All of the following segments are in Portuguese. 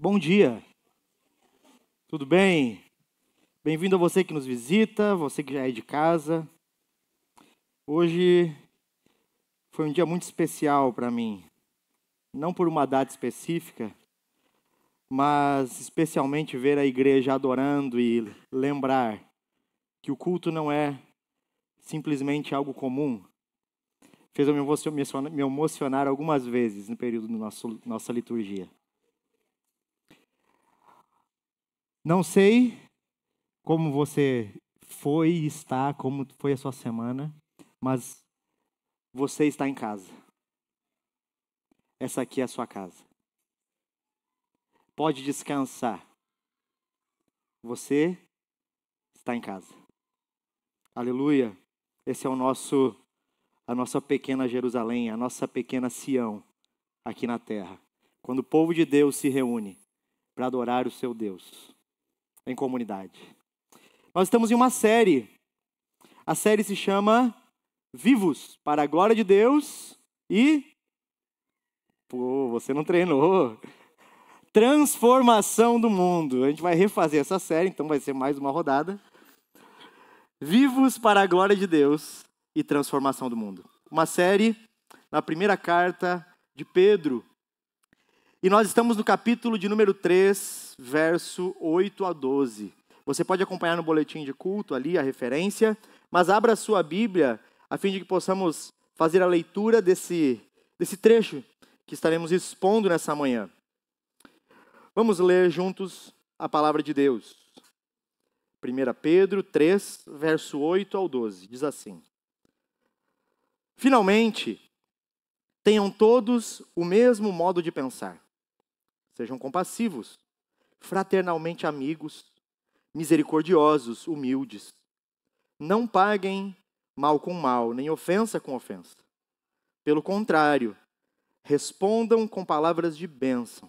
Bom dia, tudo bem? Bem-vindo a você que nos visita, você que já é de casa. Hoje foi um dia muito especial para mim, não por uma data específica, mas especialmente ver a igreja adorando e lembrar que o culto não é simplesmente algo comum. Fez eu me emocionar algumas vezes no período da nossa liturgia. Não sei como você foi e está, como foi a sua semana, mas você está em casa. Essa aqui é a sua casa. Pode descansar. Você está em casa. Aleluia. Esse é a nossa pequena Jerusalém, a nossa pequena Sião aqui na terra. Quando o povo de Deus se reúne para adorar o seu Deus em comunidade. Nós estamos em uma série. A série se chama Vivos para a Glória de Deus e... Pô, você não treinou. Transformação do mundo. A gente vai refazer essa série, então vai ser mais uma rodada. Vivos para a glória de Deus e transformação do mundo. Uma série na primeira carta de Pedro. E nós estamos no capítulo de número 3, verso 8 a 12. Você pode acompanhar no boletim de culto ali a referência, mas abra a sua Bíblia a fim de que possamos fazer a leitura desse trecho que estaremos expondo nessa manhã. Vamos ler juntos a palavra de Deus. 1 Pedro 3, verso 8 ao 12, diz assim: Finalmente, tenham todos o mesmo modo de pensar. Sejam compassivos, fraternalmente amigos, misericordiosos, humildes. Não paguem mal com mal, nem ofensa com ofensa. Pelo contrário, respondam com palavras de bênção,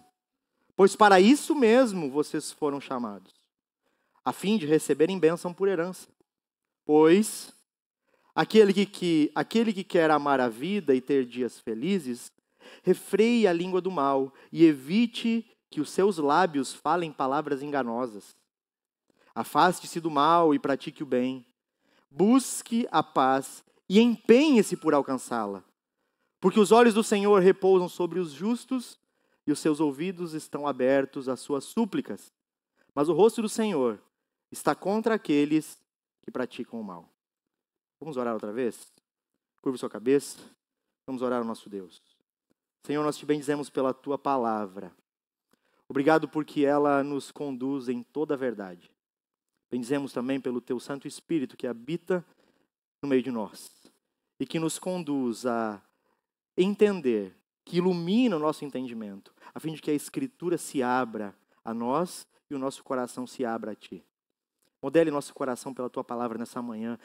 pois para isso mesmo vocês foram chamados, a fim de receberem bênção por herança. Pois aquele que quer amar a vida e ter dias felizes, refreie a língua do mal e evite que os seus lábios falem palavras enganosas. Afaste-se do mal e pratique o bem. Busque a paz e empenhe-se por alcançá-la. Porque os olhos do Senhor repousam sobre os justos e os seus ouvidos estão abertos às suas súplicas. Mas o rosto do Senhor está contra aqueles que praticam o mal. Vamos orar outra vez? Curva sua cabeça. Vamos orar ao nosso Deus. Senhor, nós te bendizemos pela tua palavra. Obrigado porque ela nos conduz em toda a verdade. Bendizemos também pelo teu Santo Espírito que habita no meio de nós e que nos conduz a entender, que ilumina o nosso entendimento, a fim de que a Escritura se abra a nós e o nosso coração se abra a Ti. Modele nosso coração pela Tua palavra nessa manhã.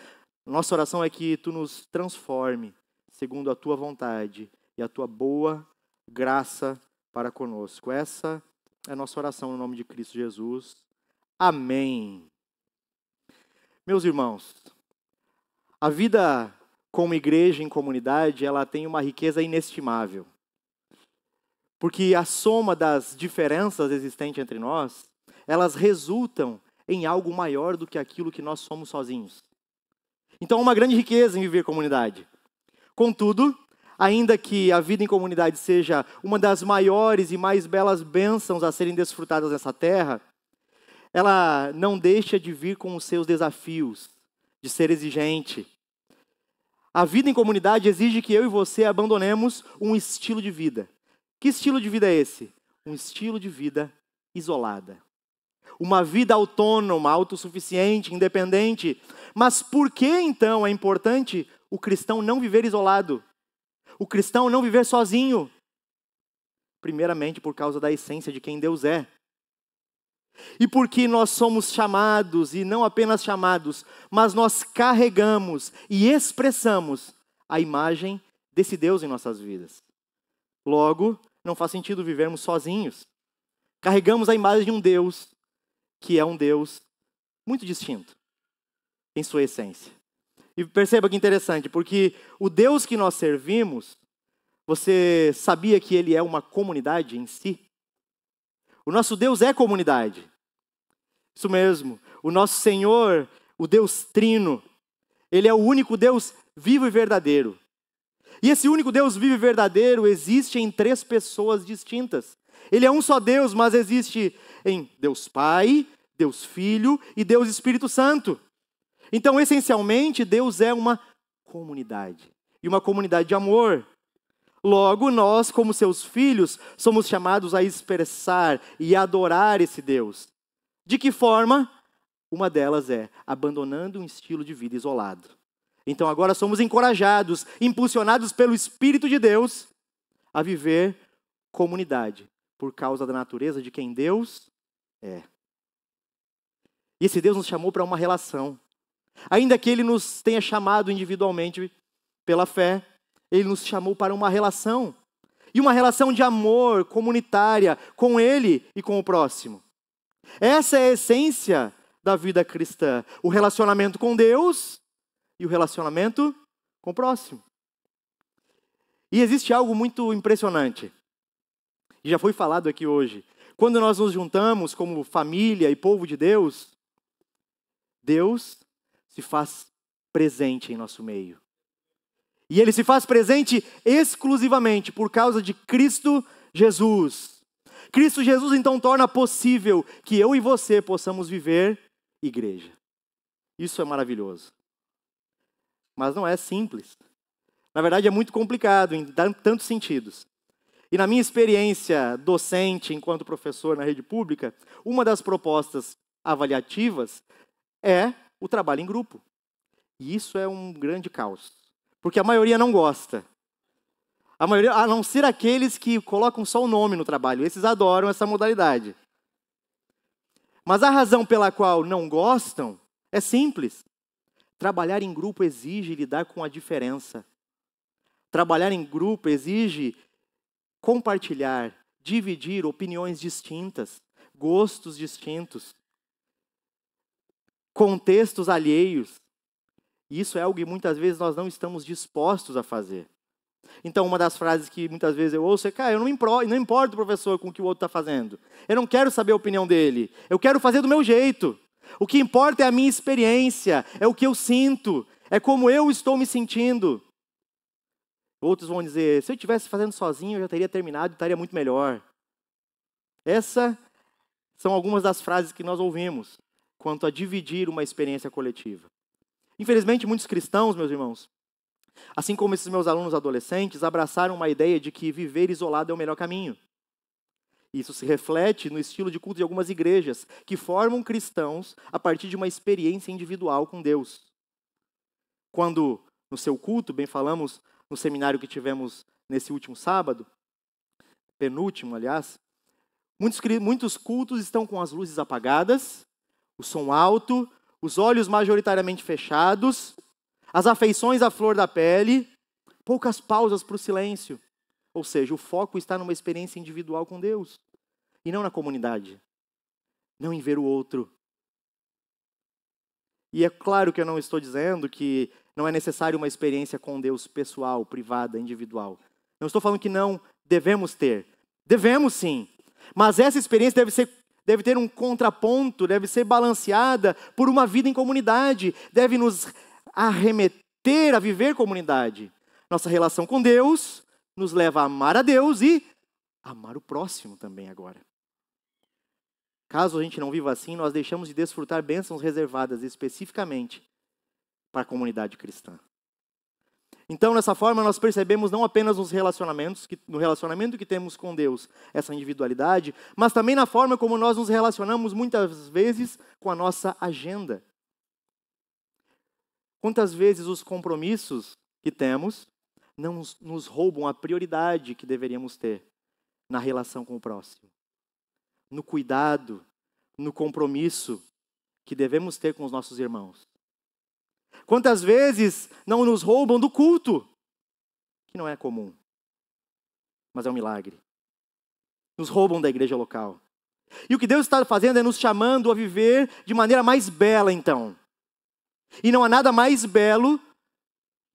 Nossa oração é que Tu nos transforme segundo a Tua vontade e a Tua boa graça para conosco. Essa é a nossa oração no nome de Cristo Jesus. Amém. Meus irmãos, a vida como igreja em comunidade, ela tem uma riqueza inestimável. Porque a soma das diferenças existentes entre nós, elas resultam em algo maior do que aquilo que nós somos sozinhos. Então, há uma grande riqueza em viver comunidade. Contudo, ainda que a vida em comunidade seja uma das maiores e mais belas bênçãos a serem desfrutadas nessa terra, ela não deixa de vir com os seus desafios, de ser exigente. A vida em comunidade exige que eu e você abandonemos um estilo de vida. Que estilo de vida é esse? Um estilo de vida isolada. Uma vida autônoma, autossuficiente, independente. Mas por que então é importante o cristão não viver isolado? O cristão não viver sozinho? Primeiramente por causa da essência de quem Deus é. E porque nós somos chamados, e não apenas chamados, mas nós carregamos e expressamos a imagem desse Deus em nossas vidas. Logo, não faz sentido vivermos sozinhos. Carregamos a imagem de um Deus que é um Deus muito distinto em sua essência. E perceba que interessante, porque o Deus que nós servimos, você sabia que ele é uma comunidade em si? O nosso Deus é comunidade. Isso mesmo. O nosso Senhor, o Deus Trino, Ele é o único Deus vivo e verdadeiro. E esse único Deus vivo e verdadeiro existe em 3 pessoas distintas. Ele é um só Deus, mas existe em Deus Pai, Deus Filho e Deus Espírito Santo. Então, essencialmente, Deus é uma comunidade. E uma comunidade de amor. Logo, nós, como seus filhos, somos chamados a expressar e adorar esse Deus. De que forma? Uma delas é abandonando um estilo de vida isolado. Então agora somos encorajados, impulsionados pelo Espírito de Deus a viver comunidade, por causa da natureza de quem Deus é. E esse Deus nos chamou para uma relação. Ainda que Ele nos tenha chamado individualmente pela fé, Ele nos chamou para uma relação. E uma relação de amor comunitária com Ele e com o próximo. Essa é a essência da vida cristã. O relacionamento com Deus e o relacionamento com o próximo. E existe algo muito impressionante. E já foi falado aqui hoje. Quando nós nos juntamos como família e povo de Deus, Deus se faz presente em nosso meio. E Ele se faz presente exclusivamente por causa de Cristo Jesus. Cristo Jesus então torna possível que eu e você possamos viver igreja. Isso é maravilhoso. Mas não é simples. Na verdade é muito complicado em tantos sentidos. E na minha experiência docente enquanto professor na rede pública, uma das propostas avaliativas é o trabalho em grupo. E isso é um grande caos. Porque a maioria não gosta. A maioria, a não ser aqueles que colocam só o nome no trabalho. Esses adoram essa modalidade. Mas a razão pela qual não gostam é simples. Trabalhar em grupo exige lidar com a diferença. Trabalhar em grupo exige compartilhar, dividir opiniões distintas, gostos distintos, contextos alheios. Isso é algo que muitas vezes nós não estamos dispostos a fazer. Então, uma das frases que muitas vezes eu ouço é: cara, eu não importo, professor, com o que o outro está fazendo. Eu não quero saber a opinião dele. Eu quero fazer do meu jeito. O que importa é a minha experiência, é o que eu sinto, é como eu estou me sentindo. Outros vão dizer: se eu estivesse fazendo sozinho, eu já teria terminado e estaria muito melhor. Essas são algumas das frases que nós ouvimos quanto a dividir uma experiência coletiva. Infelizmente, muitos cristãos, meus irmãos, assim como esses meus alunos adolescentes, abraçaram uma ideia de que viver isolado é o melhor caminho. Isso se reflete no estilo de culto de algumas igrejas, que formam cristãos a partir de uma experiência individual com Deus. Quando, no seu culto, bem falamos no seminário que tivemos nesse último sábado, penúltimo, aliás, muitos cultos estão com as luzes apagadas, o som alto, os olhos majoritariamente fechados, as afeições à flor da pele, poucas pausas para o silêncio. Ou seja, o foco está numa experiência individual com Deus e não na comunidade, não em ver o outro. E é claro que eu não estou dizendo que não é necessário uma experiência com Deus pessoal, privada, individual. Não estou falando que não devemos ter. Devemos sim. Mas essa experiência deve ter um contraponto, deve ser balanceada por uma vida em comunidade. Deve nos arremeter a viver comunidade. Nossa relação com Deus nos leva a amar a Deus e amar o próximo também agora. Caso a gente não viva assim, nós deixamos de desfrutar bênçãos reservadas especificamente para a comunidade cristã. Então, dessa forma, nós percebemos não apenas no relacionamento que temos com Deus, essa individualidade, mas também na forma como nós nos relacionamos muitas vezes com a nossa agenda. Quantas vezes os compromissos que temos não nos roubam a prioridade que deveríamos ter na relação com o próximo, no cuidado, no compromisso que devemos ter com os nossos irmãos. Quantas vezes não nos roubam do culto, que não é comum, mas é um milagre. Nos roubam da igreja local. E o que Deus está fazendo é nos chamando a viver de maneira mais bela, então. E não há nada mais belo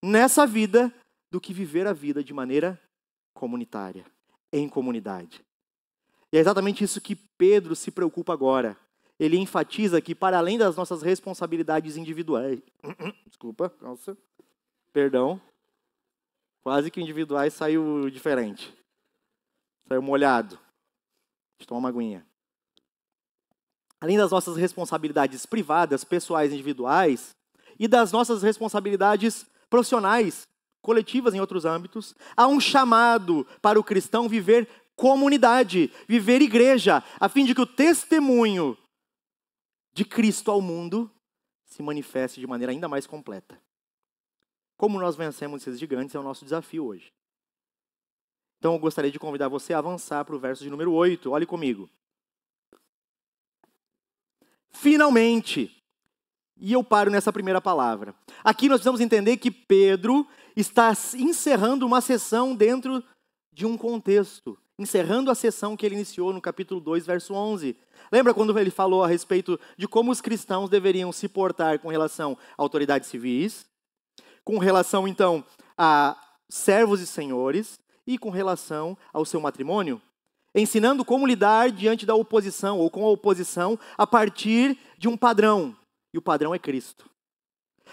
nessa vida do que viver a vida de maneira comunitária, em comunidade. E é exatamente isso que Pedro se preocupa agora. Ele enfatiza que, para além das nossas responsabilidades individuais... Desculpa, nossa. Perdão. Quase que individuais saiu diferente. Saiu molhado. Deixa eu tomar uma aguinha. Além das nossas responsabilidades privadas, pessoais, individuais, e das nossas responsabilidades profissionais, coletivas em outros âmbitos, há um chamado para o cristão viver comunidade, viver igreja, a fim de que o testemunho de Cristo ao mundo se manifeste de maneira ainda mais completa. Como nós vencemos esses gigantes é o nosso desafio hoje. Então eu gostaria de convidar você a avançar para o verso de número 8. Olhe comigo. Finalmente. E eu paro nessa primeira palavra. Aqui nós precisamos entender que Pedro está encerrando uma sessão dentro de um contexto. Encerrando a sessão que ele iniciou no capítulo 2, verso 11. Lembra quando ele falou a respeito de como os cristãos deveriam se portar com relação a autoridades civis, com relação, então, a servos e senhores, e com relação ao seu matrimônio? Ensinando como lidar diante da oposição, ou com a oposição, a partir de um padrão. E o padrão é Cristo.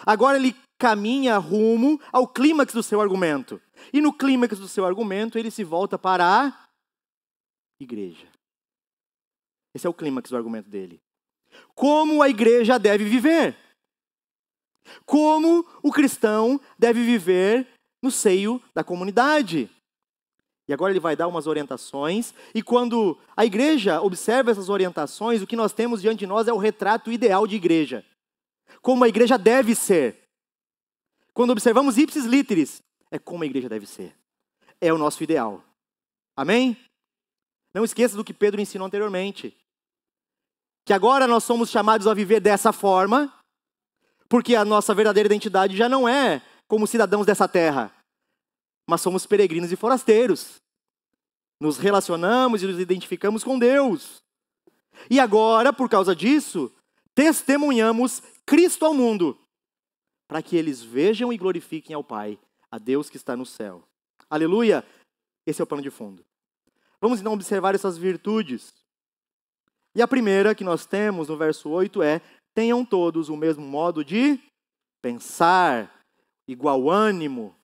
Agora ele caminha rumo ao clímax do seu argumento. E no clímax do seu argumento, ele se volta para a igreja. Esse é o clímax do argumento dele. Como a igreja deve viver? Como o cristão deve viver no seio da comunidade? E agora ele vai dar umas orientações, e quando a igreja observa essas orientações, o que nós temos diante de nós é o retrato ideal de igreja. Como a igreja deve ser. Quando observamos ipsis literis, é como a igreja deve ser. É o nosso ideal. Amém? Não esqueça do que Pedro ensinou anteriormente. Que agora nós somos chamados a viver dessa forma, porque a nossa verdadeira identidade já não é como cidadãos dessa terra, mas somos peregrinos e forasteiros. Nos relacionamos e nos identificamos com Deus. E agora, por causa disso, testemunhamos Cristo ao mundo, para que eles vejam e glorifiquem ao Pai, a Deus que está no céu. Aleluia! Esse é o plano de fundo. Vamos então observar essas virtudes. E a primeira que nós temos no verso 8 é: tenham todos o mesmo modo de pensar, igual ânimo.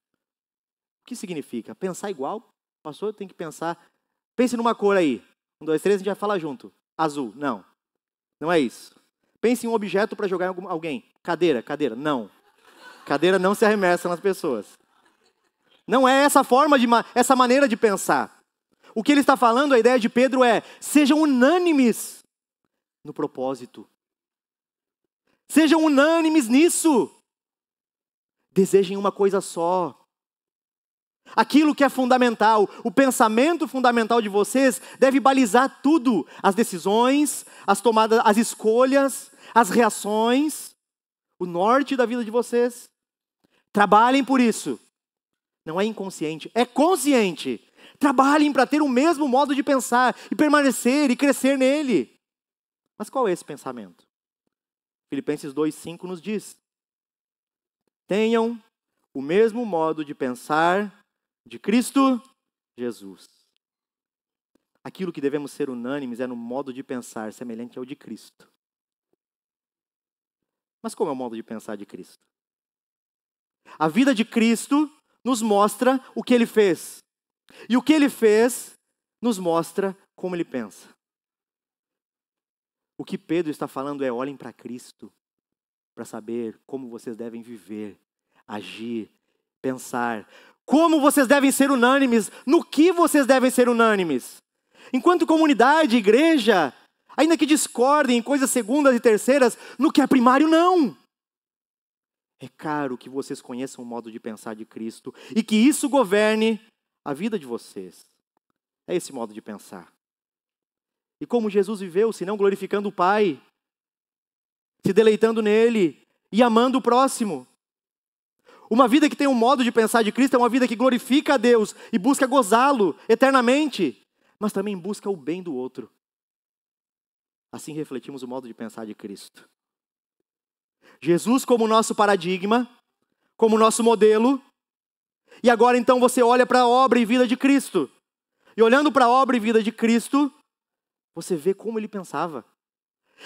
O que significa? Pensar igual? Pastor, tem que pensar. Pense numa cor aí. 1, 2, 3, a gente vai falar junto. Azul. Não. Não é isso. Pense em um objeto para jogar em alguém. Cadeira. Não. Cadeira não se arremessa nas pessoas. Não é essa forma, essa maneira de pensar. O que ele está falando, a ideia de Pedro é: sejam unânimes no propósito. Sejam unânimes nisso. Desejem uma coisa só. Aquilo que é fundamental, o pensamento fundamental de vocês deve balizar tudo. As decisões, as tomadas, as escolhas, as reações, o norte da vida de vocês. Trabalhem por isso. Não é inconsciente, é consciente. Trabalhem para ter o mesmo modo de pensar e permanecer e crescer nele. Mas qual é esse pensamento? Filipenses 2:5 nos diz: tenham o mesmo modo de pensar de Cristo Jesus. Aquilo que devemos ser unânimes é no modo de pensar semelhante ao de Cristo. Mas como é o modo de pensar de Cristo? A vida de Cristo nos mostra o que Ele fez. E o que Ele fez nos mostra como Ele pensa. O que Pedro está falando é: olhem para Cristo para saber como vocês devem viver, agir, pensar. Como vocês devem ser unânimes, no que vocês devem ser unânimes. Enquanto comunidade, igreja, ainda que discordem em coisas segundas e terceiras, no que é primário, não. É caro que vocês conheçam o modo de pensar de Cristo e que isso governe a vida de vocês. É esse modo de pensar. E como Jesus viveu, se não glorificando o Pai, se deleitando nele e amando o próximo. Uma vida que tem um modo de pensar de Cristo é uma vida que glorifica a Deus e busca gozá-lo eternamente, mas também busca o bem do outro. Assim refletimos o modo de pensar de Cristo. Jesus como nosso paradigma, como nosso modelo, e agora então você olha para a obra e vida de Cristo. E olhando para a obra e vida de Cristo, você vê como ele pensava.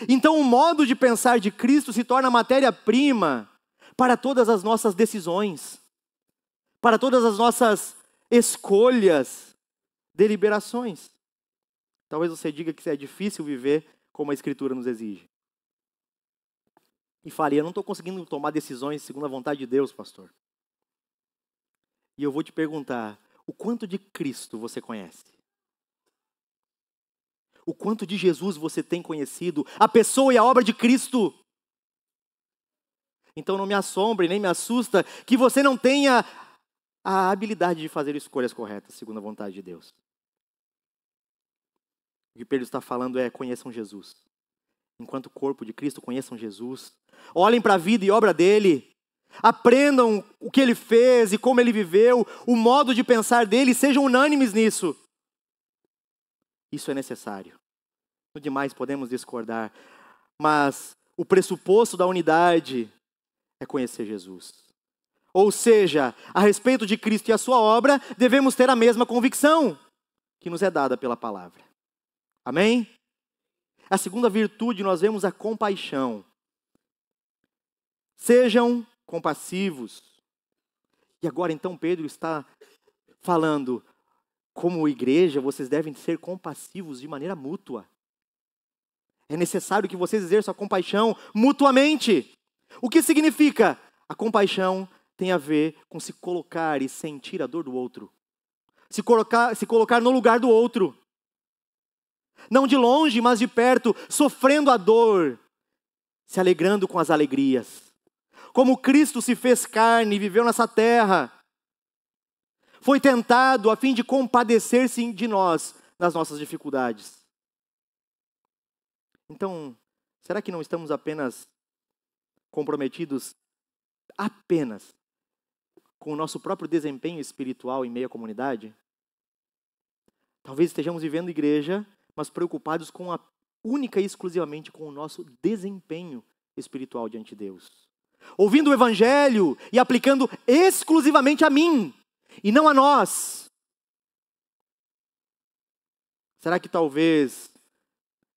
Então o modo de pensar de Cristo se torna matéria-prima para todas as nossas decisões, para todas as nossas escolhas, deliberações. Talvez você diga que é difícil viver como a Escritura nos exige. E fale, eu não estou conseguindo tomar decisões segundo a vontade de Deus, pastor. E eu vou te perguntar, o quanto de Cristo você conhece? O quanto de Jesus você tem conhecido? A pessoa e a obra de Cristo? Então não me assombre, nem me assusta que você não tenha a habilidade de fazer escolhas corretas, segundo a vontade de Deus. O que Pedro está falando é, conheçam Jesus. Enquanto corpo de Cristo, conheçam Jesus. Olhem para a vida e obra dele. Aprendam o que ele fez e como ele viveu, o modo de pensar dele, sejam unânimes nisso. Isso é necessário. No demais podemos discordar, mas o pressuposto da unidade é conhecer Jesus. Ou seja, a respeito de Cristo e a sua obra, devemos ter a mesma convicção que nos é dada pela palavra. Amém? A segunda virtude, nós vemos a compaixão. Sejam compassivos. E agora então Pedro está falando, como igreja, vocês devem ser compassivos de maneira mútua. É necessário que vocês exerçam a compaixão mutuamente. O que significa? A compaixão tem a ver com se colocar e sentir a dor do outro. Se colocar no lugar do outro. Não de longe, mas de perto, sofrendo a dor, se alegrando com as alegrias. Como Cristo se fez carne e viveu nessa terra, foi tentado a fim de compadecer-se de nós nas nossas dificuldades. Então, será que não estamos apenas comprometidos apenas com o nosso próprio desempenho espiritual em meio à comunidade? Talvez estejamos vivendo igreja, mas preocupados com única e exclusivamente com o nosso desempenho espiritual diante de Deus. Ouvindo o Evangelho e aplicando exclusivamente a mim e não a nós. Será que talvez,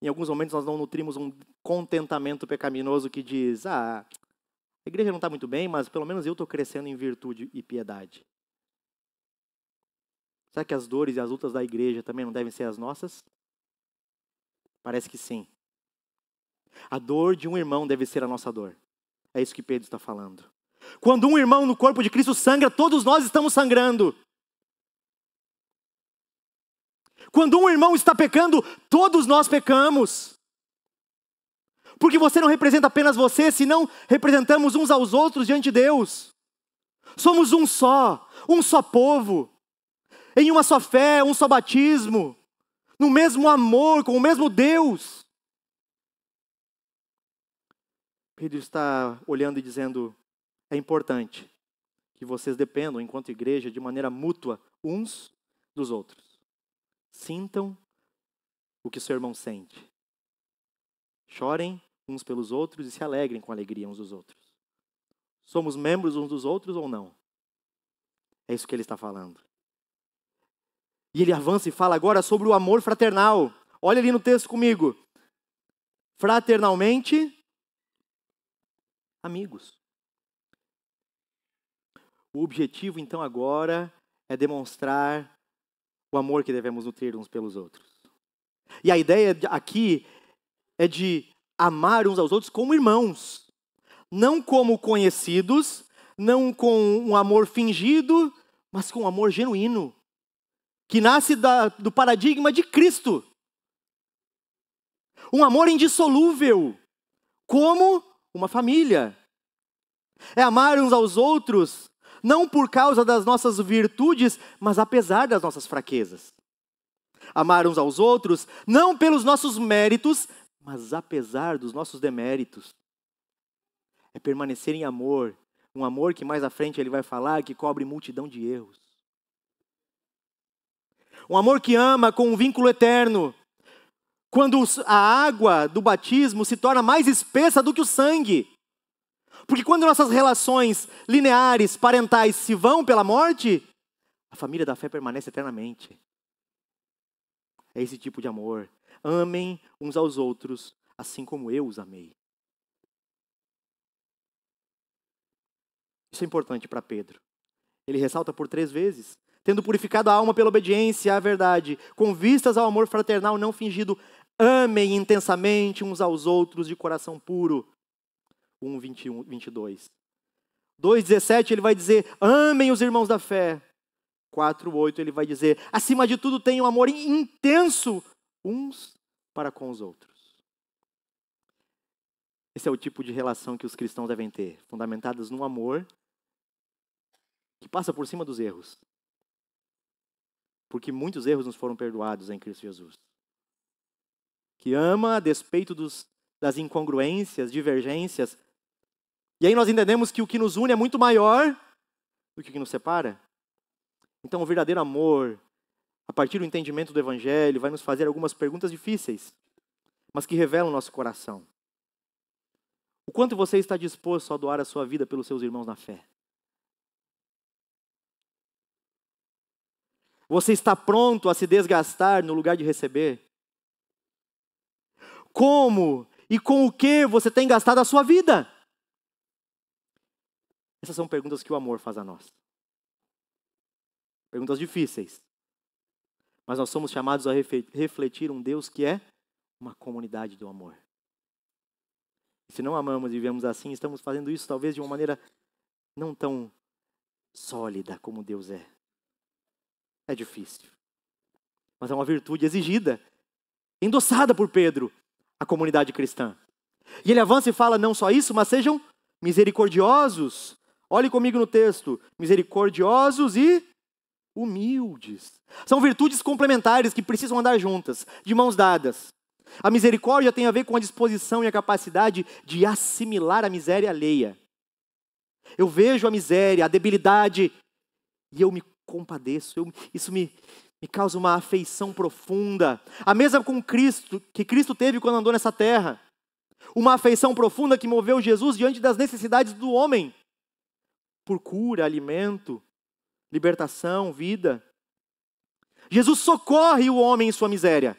em alguns momentos, nós não nutrimos um contentamento pecaminoso que diz, a igreja não está muito bem, mas pelo menos eu estou crescendo em virtude e piedade. Será que as dores e as lutas da igreja também não devem ser as nossas? Parece que sim. A dor de um irmão deve ser a nossa dor. É isso que Pedro está falando. Quando um irmão no corpo de Cristo sangra, todos nós estamos sangrando. Quando um irmão está pecando, todos nós pecamos. Porque você não representa apenas você, senão representamos uns aos outros diante de Deus. Somos um só povo, em uma só fé, um só batismo, no mesmo amor, com o mesmo Deus. Pedro está olhando e dizendo, é importante que vocês dependam, enquanto igreja, de maneira mútua, uns dos outros. Sintam o que seu irmão sente. Chorem uns pelos outros e se alegrem com a alegria uns dos outros. Somos membros uns dos outros ou não? É isso que ele está falando. E ele avança e fala agora sobre o amor fraternal. Olha ali no texto comigo. Fraternalmente, amigos. O objetivo, então, agora é demonstrar o amor que devemos nutrir uns pelos outros. E a ideia aqui é de amar uns aos outros como irmãos. Não como conhecidos, não com um amor fingido, mas com um amor genuíno. Que nasce do paradigma de Cristo. Um amor indissolúvel, como uma família. É amar uns aos outros, não por causa das nossas virtudes, mas apesar das nossas fraquezas. Amar uns aos outros, não pelos nossos méritos, mas apesar dos nossos deméritos. É permanecer em amor, um amor que mais à frente ele vai falar que cobre multidão de erros. Um amor que ama com um vínculo eterno. Quando a água do batismo se torna mais espessa do que o sangue. Porque quando nossas relações lineares, parentais, se vão pela morte, a família da fé permanece eternamente. É esse tipo de amor. amem uns aos outros, assim como eu os amei. Isso é importante para Pedro. Ele ressalta por 3 vezes. Tendo purificado a alma pela obediência à verdade, com vistas ao amor fraternal não fingido, amem intensamente uns aos outros de coração puro. 1:21, 22. 2:17 ele vai dizer, amem os irmãos da fé. 4:8 ele vai dizer, acima de tudo tenham amor intenso uns para com os outros. Esse é o tipo de relação que os cristãos devem ter, fundamentadas no amor que passa por cima dos erros. Porque muitos erros nos foram perdoados em Cristo Jesus. Que ama a despeito das incongruências, divergências. E aí nós entendemos que o que nos une é muito maior do que o que nos separa. Então o verdadeiro amor, a partir do entendimento do Evangelho, vai nos fazer algumas perguntas difíceis, mas que revelam o nosso coração. O quanto você está disposto a doar a sua vida pelos seus irmãos na fé? Você está pronto a se desgastar no lugar de receber? Como e com o que você tem gastado a sua vida? Essas são perguntas que o amor faz a nós. Perguntas difíceis. Mas nós somos chamados a refletir um Deus que é uma comunidade do amor. E se não amamos e vivemos assim, estamos fazendo isso talvez de uma maneira não tão sólida como Deus é. É difícil. Mas é uma virtude exigida, endossada por Pedro, a comunidade cristã. E ele avança e fala não só isso, mas sejam misericordiosos. Olhe comigo no texto. Misericordiosos e humildes. São virtudes complementares que precisam andar juntas, de mãos dadas. A misericórdia tem a ver com a disposição e a capacidade de assimilar a miséria alheia. Eu vejo a miséria, a debilidade, e eu me compadeço. Isso me causa uma afeição profunda. A mesma com Cristo, que Cristo teve quando andou nessa terra. Uma afeição profunda que moveu Jesus diante das necessidades do homem. Por cura, alimento, libertação, vida. Jesus socorre o homem em sua miséria,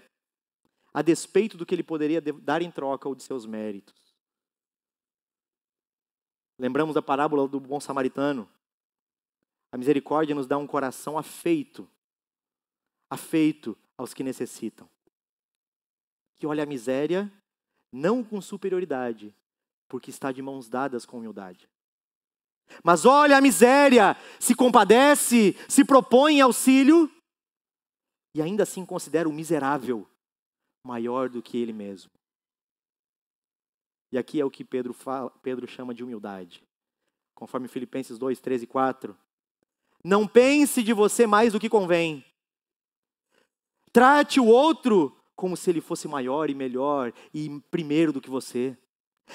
a despeito do que ele poderia dar em troca ou de seus méritos. Lembramos da parábola do bom samaritano. A misericórdia nos dá um coração afeito aos que necessitam. Que olha a miséria não com superioridade, porque está de mãos dadas com humildade. Mas olha a miséria, se compadece, se propõe em auxílio e ainda assim considera o miserável maior do que ele mesmo. E aqui é o que Pedro chama de humildade. Conforme Filipenses 2, 13 e 4. Não pense de você mais do que convém. Trate o outro como se ele fosse maior e melhor e primeiro do que você.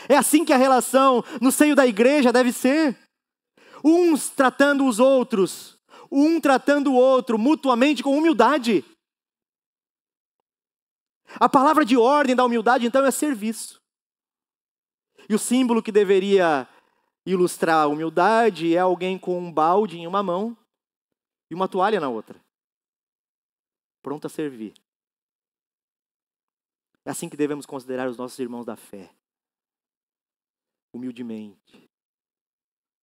É assim que a relação no seio da igreja deve ser. Uns tratando os outros, um tratando o outro mutuamente com humildade. A palavra de ordem da humildade, então, é serviço. E o símbolo que deveria ilustrar a humildade é alguém com um balde em uma mão e uma toalha na outra, pronto a servir. É assim que devemos considerar os nossos irmãos da fé. Humildemente.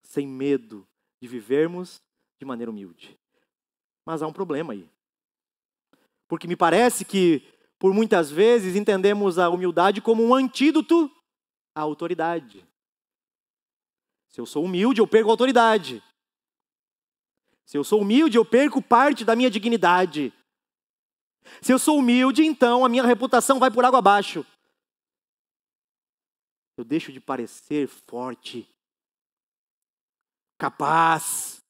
Sem medo de vivermos de maneira humilde. Mas há um problema aí. Porque me parece que, por muitas vezes, entendemos a humildade como um antídoto à autoridade. Se eu sou humilde, eu perco a autoridade. Se eu sou humilde, eu perco parte da minha dignidade. Se eu sou humilde, então a minha reputação vai por água abaixo. Eu deixo de parecer forte, capaz.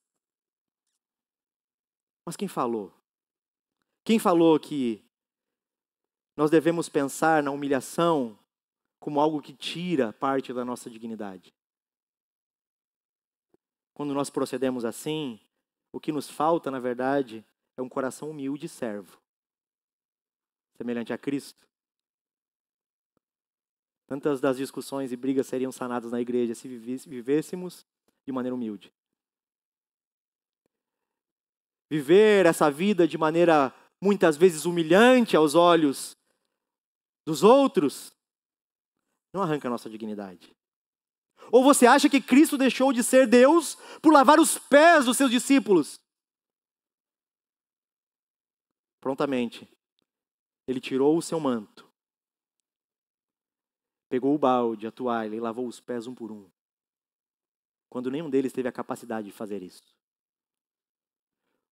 Mas quem falou? Quem falou que nós devemos pensar na humilhação como algo que tira parte da nossa dignidade? Quando nós procedemos assim, o que nos falta, na verdade, é um coração humilde e servo, semelhante a Cristo. Tantas das discussões e brigas seriam sanadas na igreja se vivêssemos de maneira humilde. Viver essa vida de maneira muitas vezes humilhante aos olhos dos outros, não arranca a nossa dignidade. Ou você acha que Cristo deixou de ser Deus por lavar os pés dos seus discípulos? Prontamente, ele tirou o seu manto, pegou o balde, a toalha e lavou os pés um por um, quando nenhum deles teve a capacidade de fazer isso.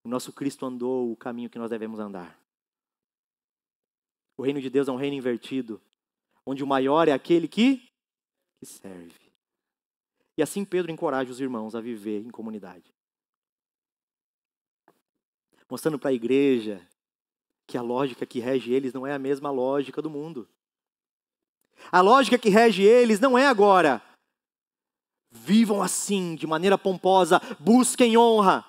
O nosso Cristo andou o caminho que nós devemos andar. O reino de Deus é um reino invertido, onde o maior é aquele que serve. E assim Pedro encoraja os irmãos a viver em comunidade, mostrando para a igreja que a lógica que rege eles não é a mesma lógica do mundo. A lógica que rege eles não é agora: vivam assim, de maneira pomposa, busquem honra,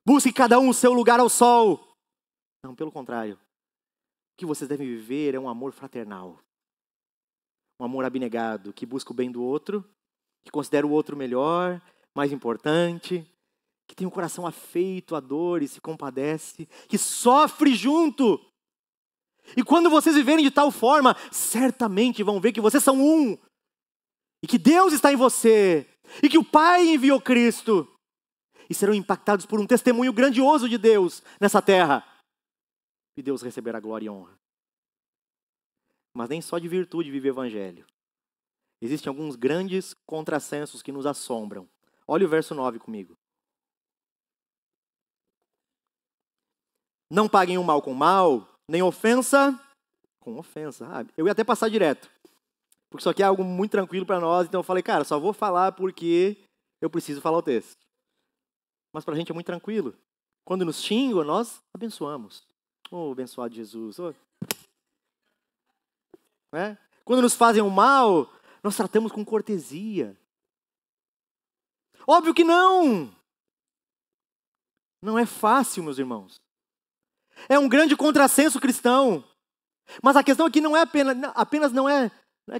busquem cada um o seu lugar ao sol. Não, pelo contrário. O que vocês devem viver é um amor fraternal. Um amor abnegado, que busca o bem do outro, que considera o outro melhor, mais importante, que tem um coração afeito à dor e se compadece, que sofre junto. E quando vocês viverem de tal forma, certamente vão ver que vocês são um. E que Deus está em você. E que o Pai enviou Cristo. E serão impactados por um testemunho grandioso de Deus nessa terra. E Deus receberá glória e honra. Mas nem só de virtude vive o Evangelho. Existem alguns grandes contrassensos que nos assombram. Olha o verso 9 comigo. Não paguem o mal com mal, nem ofensa com ofensa. Eu ia até passar direto. Porque isso aqui é algo muito tranquilo para nós. Então eu falei, cara, só vou falar porque eu preciso falar o texto. Mas para a gente é muito tranquilo. Quando nos xingam, nós abençoamos. Oh, abençoado Jesus. Oh. Quando nos fazem o mal, nós tratamos com cortesia. Óbvio que não. Não é fácil, meus irmãos. É um grande contrassenso cristão. Mas a questão aqui não é apenas não é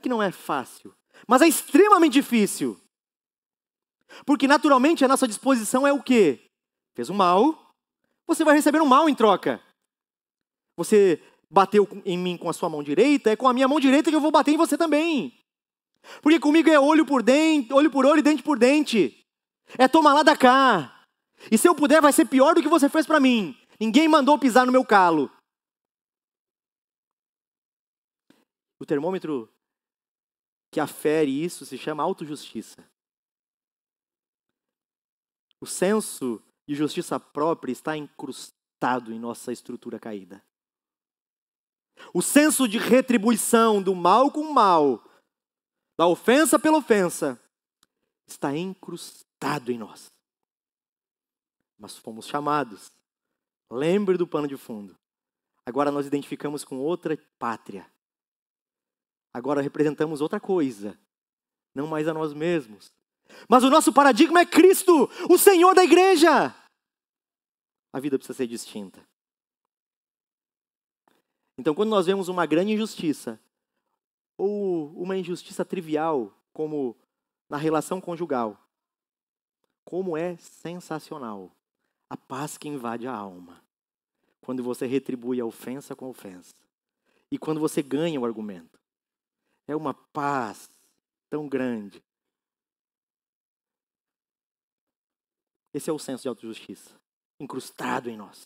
que não é fácil, mas é extremamente difícil. Porque naturalmente a nossa disposição é o quê? Fez um mal, você vai receber um mal em troca. Você bateu em mim com a sua mão direita, é com a minha mão direita que eu vou bater em você também. Porque comigo é olho por olho e dente por dente. É toma lá da cá. E se eu puder, vai ser pior do que você fez para mim. Ninguém mandou pisar no meu calo. O termômetro que afere isso se chama autojustiça. O senso de justiça própria está incrustado em nossa estrutura caída. O senso de retribuição do mal com mal, da ofensa pela ofensa, está incrustado em nós. Mas fomos chamados. Lembre do pano de fundo. Agora nós identificamos com outra pátria. Agora representamos outra coisa. Não mais a nós mesmos. Mas o nosso paradigma é Cristo, o Senhor da igreja. A vida precisa ser distinta. Então, quando nós vemos uma grande injustiça, ou uma injustiça trivial, como na relação conjugal, como é sensacional a paz que invade a alma. Quando você retribui a ofensa com a ofensa. E quando você ganha o argumento. É uma paz tão grande. Esse é o senso de autojustiça, incrustado em nós.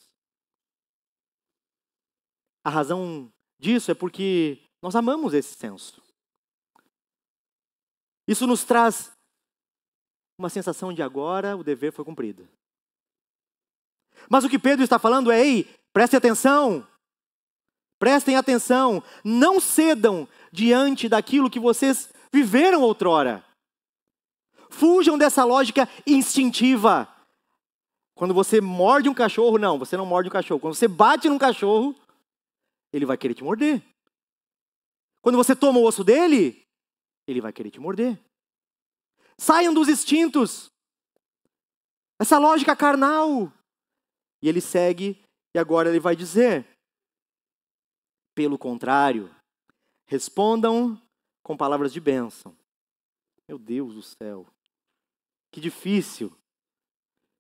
A razão disso é porque nós amamos esse senso. Isso nos traz uma sensação de agora o dever foi cumprido. Mas o que Pedro está falando é, ei, prestem atenção, não cedam diante daquilo que vocês viveram outrora. Fujam dessa lógica instintiva. Quando você morde um cachorro, não, você não morde um cachorro. Quando você bate num cachorro, ele vai querer te morder. Quando você toma o osso dele, ele vai querer te morder. Saiam dos instintos. Essa lógica carnal. E ele segue, e agora ele vai dizer: pelo contrário, respondam com palavras de bênção. Meu Deus do céu. Que difícil.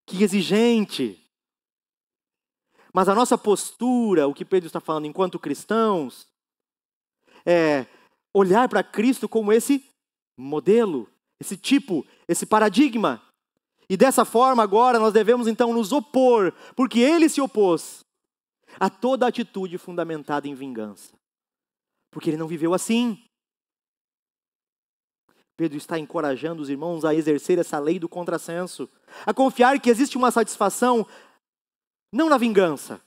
Que exigente. Mas a nossa postura, o que Pedro está falando enquanto cristãos, olhar para Cristo como esse modelo, esse tipo, esse paradigma. E dessa forma agora nós devemos então nos opor, porque ele se opôs a toda atitude fundamentada em vingança. Porque ele não viveu assim. Pedro está encorajando os irmãos a exercer essa lei do contrassenso, a confiar que existe uma satisfação, não na vingança,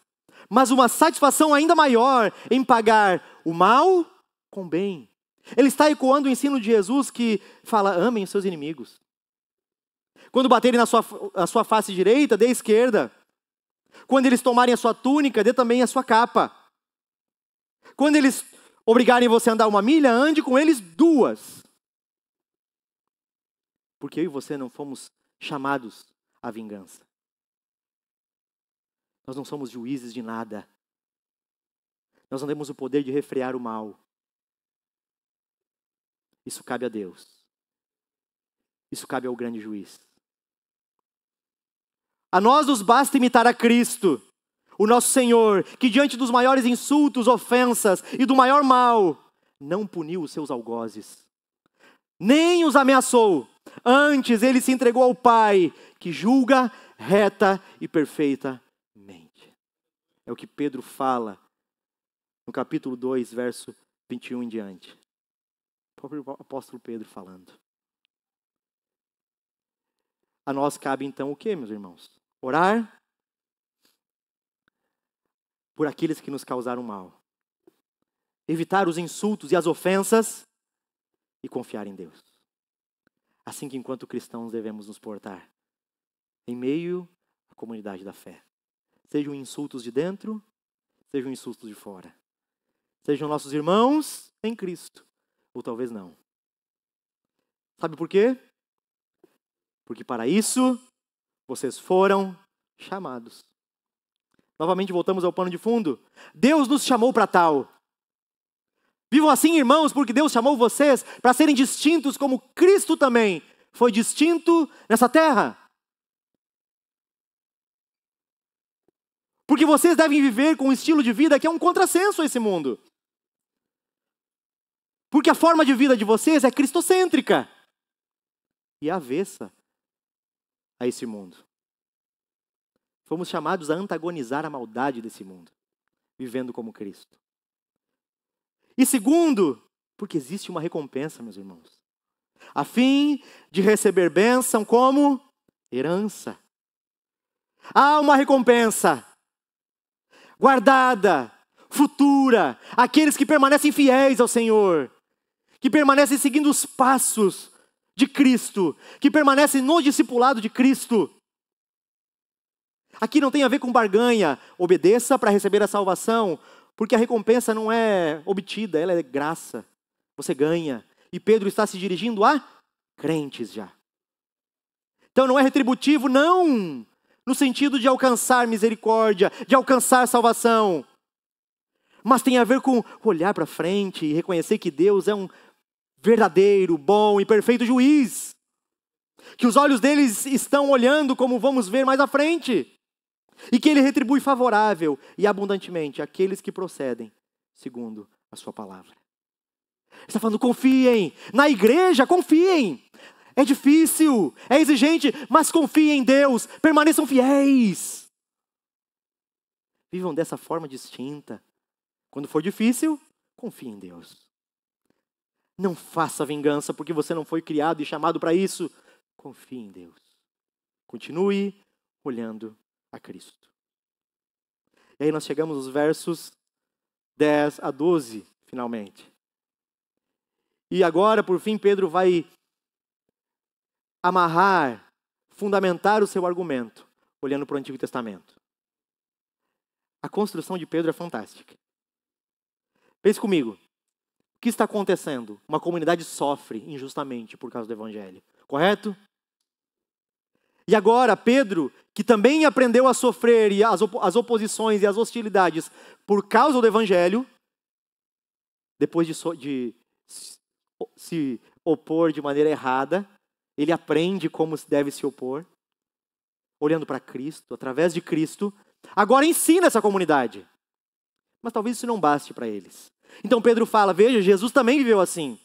mas uma satisfação ainda maior em pagar o mal com bem. Ele está ecoando o ensino de Jesus que fala, amem os seus inimigos. Quando baterem na sua face direita, dê a esquerda. Quando eles tomarem a sua túnica, dê também a sua capa. Quando eles obrigarem você a andar 1 milha, ande com eles 2. Porque eu e você não fomos chamados à vingança. Nós não somos juízes de nada. Nós não temos o poder de refrear o mal. Isso cabe a Deus. Isso cabe ao grande juiz. A nós nos basta imitar a Cristo, o nosso Senhor, que diante dos maiores insultos, ofensas e do maior mal, não puniu os seus algozes, nem os ameaçou. Antes ele se entregou ao Pai, que julga reta e perfeitamente. É o que Pedro fala no capítulo 2, verso 21 em diante. O próprio apóstolo Pedro falando. A nós cabe então o que, meus irmãos? Orar por aqueles que nos causaram mal. Evitar os insultos e as ofensas e confiar em Deus. Assim que enquanto cristãos devemos nos portar em meio à comunidade da fé. Sejam insultos de dentro, sejam insultos de fora. Sejam nossos irmãos em Cristo, ou talvez não. Sabe por quê? Porque para isso vocês foram chamados. Novamente voltamos ao pano de fundo. Deus nos chamou para tal. Vivam assim, irmãos, porque Deus chamou vocês para serem distintos como Cristo também foi distinto nessa terra. Porque vocês devem viver com um estilo de vida que é um contrassenso a esse mundo. Porque a forma de vida de vocês é cristocêntrica e avessa a esse mundo. Fomos chamados a antagonizar a maldade desse mundo, vivendo como Cristo. E segundo, porque existe uma recompensa, meus irmãos, a fim de receber bênção como herança. Há uma recompensa guardada, futura, aqueles que permanecem fiéis ao Senhor, que permanecem seguindo os passos de Cristo, que permanecem no discipulado de Cristo. Aqui não tem a ver com barganha, obedeça para receber a salvação, porque a recompensa não é obtida, ela é graça, você ganha. E Pedro está se dirigindo a crentes já. Então não é retributivo, não, no sentido de alcançar misericórdia, de alcançar salvação. Mas tem a ver com olhar para frente e reconhecer que Deus é um verdadeiro, bom e perfeito juiz. Que os olhos deles estão olhando como vamos ver mais à frente. E que ele retribui favorável e abundantemente aqueles que procedem segundo a sua palavra. Ele está falando, confiem. Na igreja, confiem. É difícil, é exigente, mas confiem em Deus. Permaneçam fiéis. Vivam dessa forma distinta. Quando for difícil, confie em Deus. Não faça vingança porque você não foi criado e chamado para isso. Confie em Deus. Continue olhando a Cristo. E aí nós chegamos aos versos 10 a 12, finalmente. E agora, por fim, Pedro vai amarrar, fundamentar o seu argumento, olhando para o Antigo Testamento. A construção de Pedro é fantástica. Pense comigo. O que está acontecendo? Uma comunidade sofre injustamente por causa do Evangelho. Correto? E agora, Pedro, que também aprendeu a sofrer e as oposições e as hostilidades por causa do Evangelho, depois de se opor de maneira errada, ele aprende como deve se opor, olhando para Cristo, através de Cristo, agora ensina essa comunidade. Mas talvez isso não baste para eles. Então Pedro fala, veja, Jesus também viveu assim.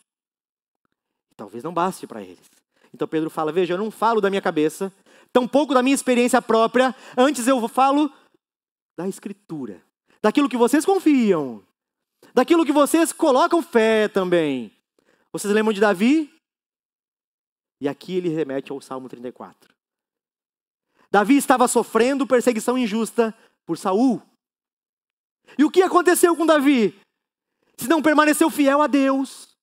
Talvez não baste para eles. Então Pedro fala, veja, eu não falo da minha cabeça, tampouco da minha experiência própria, antes eu falo da Escritura, daquilo que vocês confiam, daquilo que vocês colocam fé também. Vocês lembram de Davi? E aqui ele remete ao Salmo 34. Davi estava sofrendo perseguição injusta por Saul. E o que aconteceu com Davi? Se não permaneceu fiel a Deus,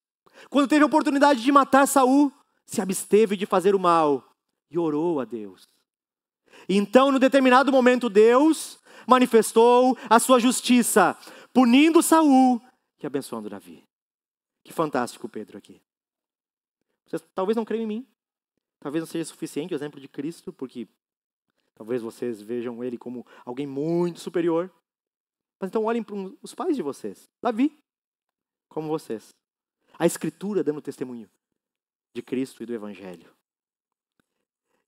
quando teve a oportunidade de matar Saul, se absteve de fazer o mal e orou a Deus. E então, no determinado momento, Deus manifestou a sua justiça, punindo Saul e abençoando Davi. Que fantástico, Pedro, aqui. Vocês talvez não creiam em mim. Talvez não seja suficiente o exemplo de Cristo, porque talvez vocês vejam ele como alguém muito superior. Mas então olhem para os pais de vocês. Davi, como vocês. A Escritura dando testemunho de Cristo e do Evangelho.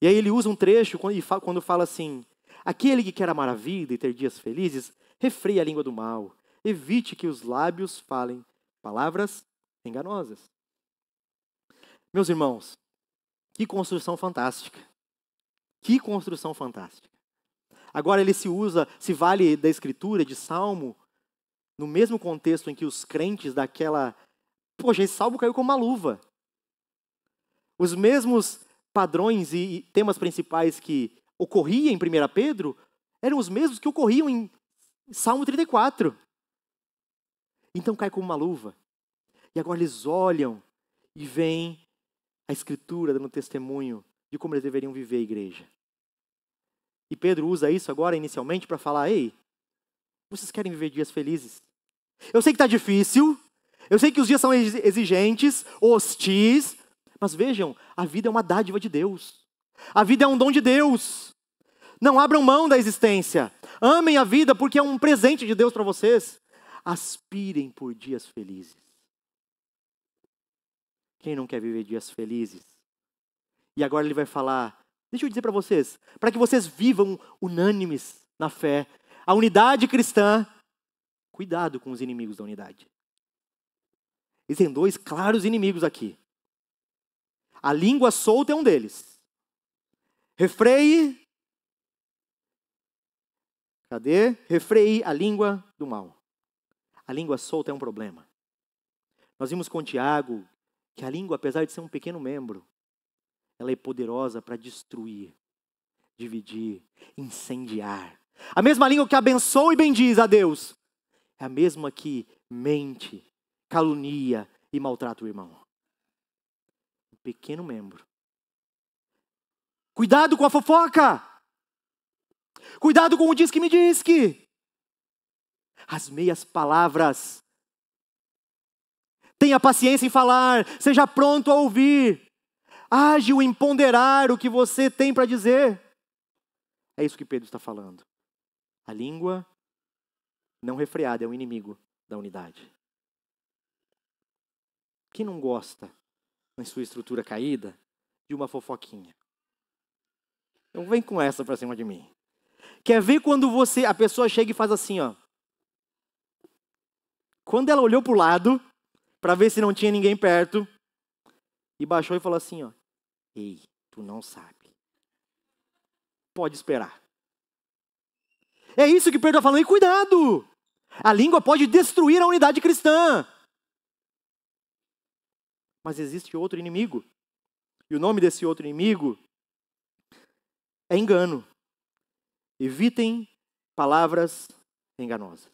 E aí ele usa um trecho quando fala assim, aquele que quer amar a vida e ter dias felizes, refreie a língua do mal. Evite que os lábios falem palavras enganosas. Meus irmãos, que construção fantástica. Que construção fantástica. Agora ele se vale da Escritura, de Salmo, no mesmo contexto em que os crentes daquela... Poxa, esse Salmo caiu como uma luva. Os mesmos padrões e temas principais que ocorriam em 1 Pedro, eram os mesmos que ocorriam em Salmo 34. Então cai como uma luva. E agora eles olham e veem a Escritura dando testemunho de como eles deveriam viver a igreja. E Pedro usa isso agora inicialmente para falar, ei, vocês querem viver dias felizes? Eu sei que está difícil, eu sei que os dias são exigentes, hostis, mas vejam, a vida é uma dádiva de Deus. A vida é um dom de Deus. Não abram mão da existência. Amem a vida porque é um presente de Deus para vocês. Aspirem por dias felizes. Quem não quer viver dias felizes? E agora ele vai falar, deixa eu dizer para vocês, para que vocês vivam unânimes na fé, a unidade cristã, cuidado com os inimigos da unidade. Existem dois claros inimigos aqui. A língua solta é um deles. Refreie. Cadê? Refreie a língua do mal. A língua solta é um problema. Nós vimos com Tiago que a língua, apesar de ser um pequeno membro, ela é poderosa para destruir, dividir, incendiar. A mesma língua que abençoa e bendiz a Deus, é a mesma que mente, calunia e maltrata o irmão. Um pequeno membro. Cuidado com a fofoca. Cuidado com o diz que me diz que. As meias palavras. Tenha paciência em falar, seja pronto a ouvir. Ágil em ponderar o que você tem para dizer. É isso que Pedro está falando. A língua não refreada é o inimigo da unidade. Quem não gosta, na sua estrutura caída, de uma fofoquinha? Então vem com essa para cima de mim. Quer ver quando a pessoa chega e faz assim, ó. Quando ela olhou para o lado, para ver se não tinha ninguém perto, e baixou e falou assim, ó. Ei, tu não sabe. Pode esperar. É isso que Pedro está falando. E cuidado! A língua pode destruir a unidade cristã. Mas existe outro inimigo. E o nome desse outro inimigo é engano. Evitem palavras enganosas.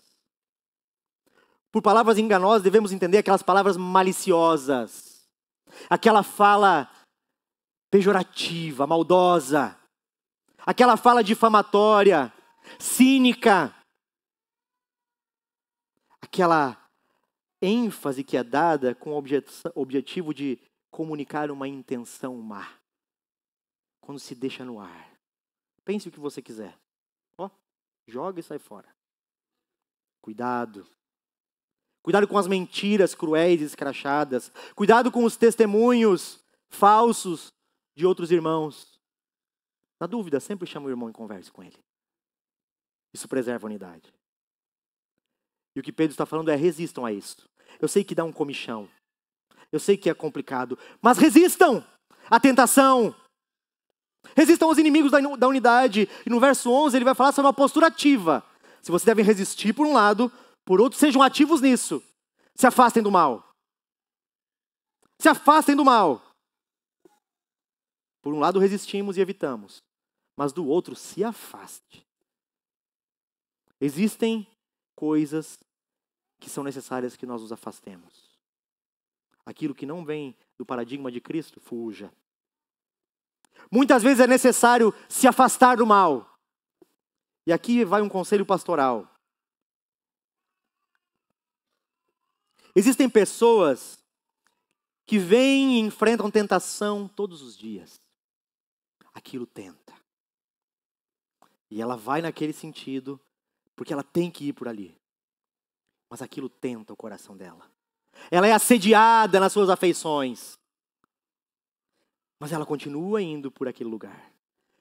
Por palavras enganosas devemos entender aquelas palavras maliciosas. Aquela fala pejorativa, maldosa. Aquela fala difamatória, cínica. Aquela ênfase que é dada com o objetivo de comunicar uma intenção má. Quando se deixa no ar. Pense o que você quiser. Ó, joga e sai fora. Cuidado. Cuidado com as mentiras cruéis e escrachadas. Cuidado com os testemunhos falsos de outros irmãos. Na dúvida, sempre chame o irmão e converse com ele. Isso preserva a unidade. E o que Pedro está falando é: resistam a isso. Eu sei que dá um comichão. Eu sei que é complicado. Mas resistam à tentação. Resistam aos inimigos da unidade. E no verso 11 ele vai falar sobre uma postura ativa. Se vocês devem resistir por um lado, por outro, sejam ativos nisso. Se afastem do mal. Se afastem do mal. Por um lado resistimos e evitamos. Mas do outro, se afaste. Existem coisas que são necessárias que nós nos afastemos. Aquilo que não vem do paradigma de Cristo, fuja. Muitas vezes é necessário se afastar do mal. E aqui vai um conselho pastoral. Existem pessoas que vêm e enfrentam tentação todos os dias. Aquilo tenta. E ela vai naquele sentido, porque ela tem que ir por ali. Mas aquilo tenta o coração dela. Ela é assediada nas suas afeições. Mas ela continua indo por aquele lugar.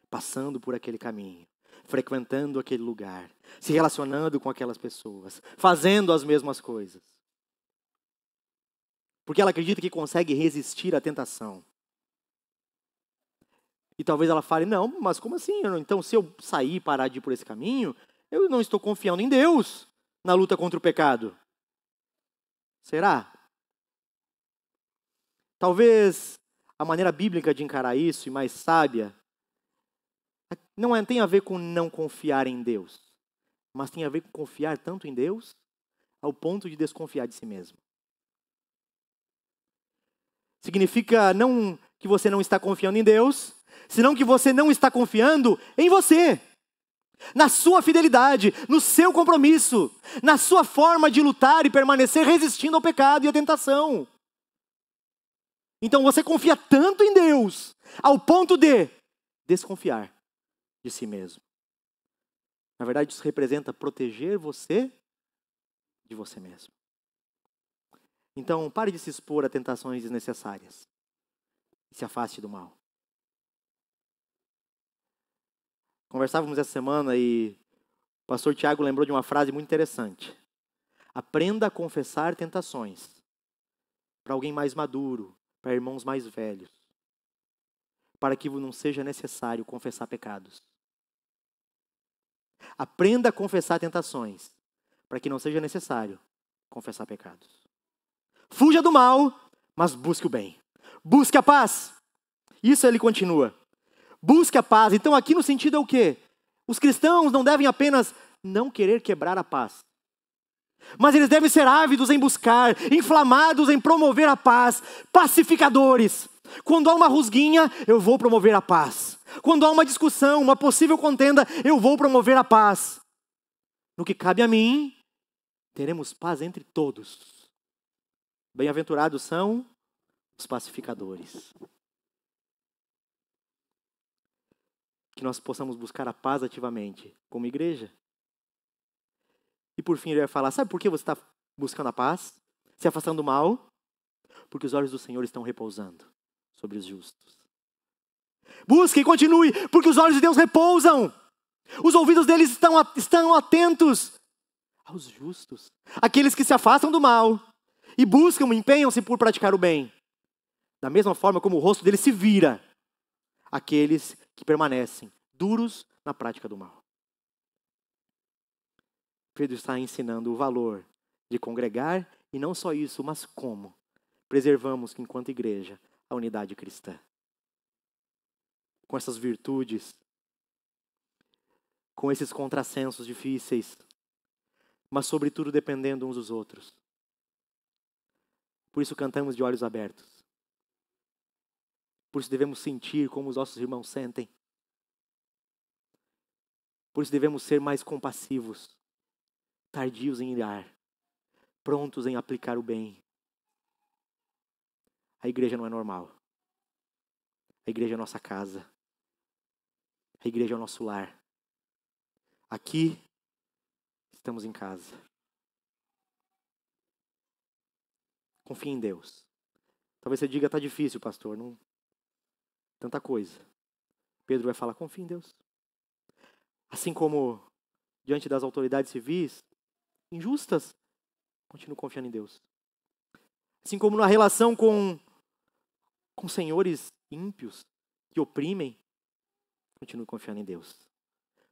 Passando por aquele caminho. Frequentando aquele lugar. Se relacionando com aquelas pessoas. Fazendo as mesmas coisas. Porque ela acredita que consegue resistir à tentação. E talvez ela fale: não, mas como assim? Então, se eu sair e parar de ir por esse caminho, eu não estou confiando em Deus na luta contra o pecado. Será? Talvez a maneira bíblica de encarar isso, e mais sábia, não tem a ver com não confiar em Deus, mas tem a ver com confiar tanto em Deus, ao ponto de desconfiar de si mesmo. Significa não que você não está confiando em Deus, senão que você não está confiando em você. Na sua fidelidade, no seu compromisso, na sua forma de lutar e permanecer resistindo ao pecado e à tentação. Então você confia tanto em Deus, ao ponto de desconfiar de si mesmo. Na verdade, isso representa proteger você de você mesmo. Então, pare de se expor a tentações desnecessárias. E se afaste do mal. Conversávamos essa semana e o pastor Tiago lembrou de uma frase muito interessante. Aprenda a confessar tentações para alguém mais maduro, para irmãos mais velhos, para que não seja necessário confessar pecados. Aprenda a confessar tentações para que não seja necessário confessar pecados. Fuja do mal, mas busque o bem. Busque a paz. Isso ele continua. Busque a paz. Então aqui no sentido é o quê? Os cristãos não devem apenas não querer quebrar a paz. Mas eles devem ser ávidos em buscar, inflamados em promover a paz, pacificadores. Quando há uma rusguinha, eu vou promover a paz. Quando há uma discussão, uma possível contenda, eu vou promover a paz. No que cabe a mim, teremos paz entre todos. Bem-aventurados são os pacificadores. Que nós possamos buscar a paz ativamente, como igreja. E por fim ele vai falar: sabe por que você está buscando a paz? Se afastando do mal? Porque os olhos do Senhor estão repousando sobre os justos. Busque e continue, porque os olhos de Deus repousam. Os ouvidos deles estão atentos aos justos. Aqueles que se afastam do mal e buscam, empenham-se por praticar o bem. Da mesma forma como o rosto deles se vira àqueles que permanecem duros na prática do mal. Pedro está ensinando o valor de congregar, e não só isso, mas como preservamos, enquanto igreja, a unidade cristã. Com essas virtudes, com esses contrassensos difíceis, mas sobretudo dependendo uns dos outros. Por isso cantamos de olhos abertos. Por isso devemos sentir como os nossos irmãos sentem. Por isso devemos ser mais compassivos, tardios em irar, prontos em aplicar o bem. A igreja não é normal. A igreja é a nossa casa. A igreja é o nosso lar. Aqui estamos em casa. Confie em Deus. Talvez você diga: está difícil, pastor. Não... Tanta coisa. Pedro vai falar: confie em Deus. Assim como diante das autoridades civis, injustas, Continuo confiando em Deus. Assim como na relação com senhores ímpios que oprimem, continuo confiando em Deus.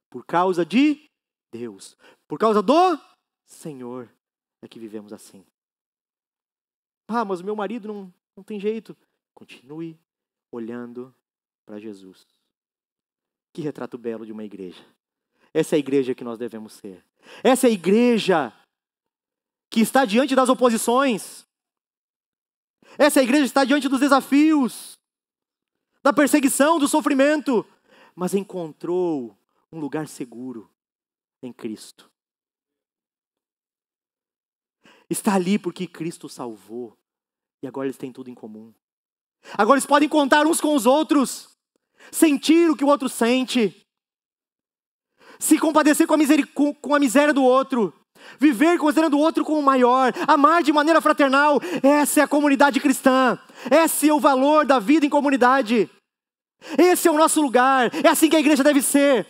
Por causa de Deus, por causa do Senhor, é que vivemos assim. Mas o meu marido não tem jeito. Continue olhando para Jesus. Que retrato belo de uma igreja. Essa é a igreja que nós devemos ser. Essa é a igreja que está diante das oposições. Essa é a igreja que está diante dos desafios, da perseguição, do sofrimento, mas encontrou um lugar seguro em Cristo. Está ali porque Cristo salvou. E agora eles têm tudo em comum. Agora eles podem contar uns com os outros. Sentir o que o outro sente. Se compadecer com a miséria do outro. Viver considerando o outro como o maior. Amar de maneira fraternal. Essa é a comunidade cristã. Esse é o valor da vida em comunidade. Esse é o nosso lugar. É assim que a igreja deve ser.